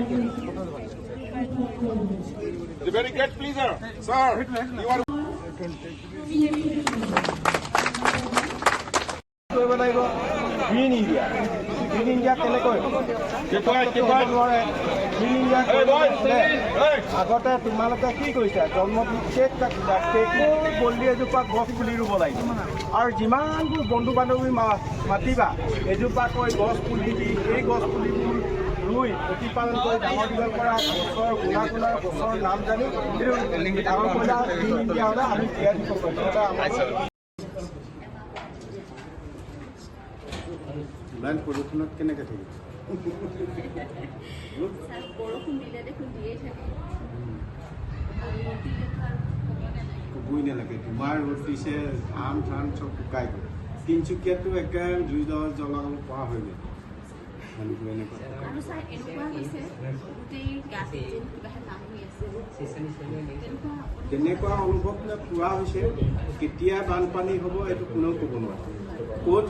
The barricade, please, sir. Sir, you are. Green India. Green India কেনেকৈ Green India আগতে তোমালোকে কি কৰিছা জন্মদিন বল্লি এজোপা গছ পুলি ৰুব লাগিব আৰু যিমানবোৰ বন্ধু বান্ধৱী মাতিবা এজোপাকৈ গছ পুলি দি এই গছ পুলিবোৰ ৰুই প্ৰতিপালন কৰি ডাঙৰ দীঘল কৰা গছৰ গুণাগুণৰ গছৰ নাম জানি ডাঙৰ কৰিলা গ্ৰীণ ইণ্ডিয়া হ'লে আমি জীয়াই দিব পাৰিম ইমান প্ৰদূষণত কেনেকৈ থাকিব ক'বই নালাগে তোমাৰ ৰ'দ দিছে ধান ধান চব শুকাই গ'ল তিনিচুকীয়াতো একেবাৰে জুই জ্বলাব পৰা হৈ গ'ল তেনেকুৱা অনুভৱ পোৱা হৈছে কেতিয়া বানপানী হ'ব এইটো কোনেও ক'ব নোৱাৰে ক'ত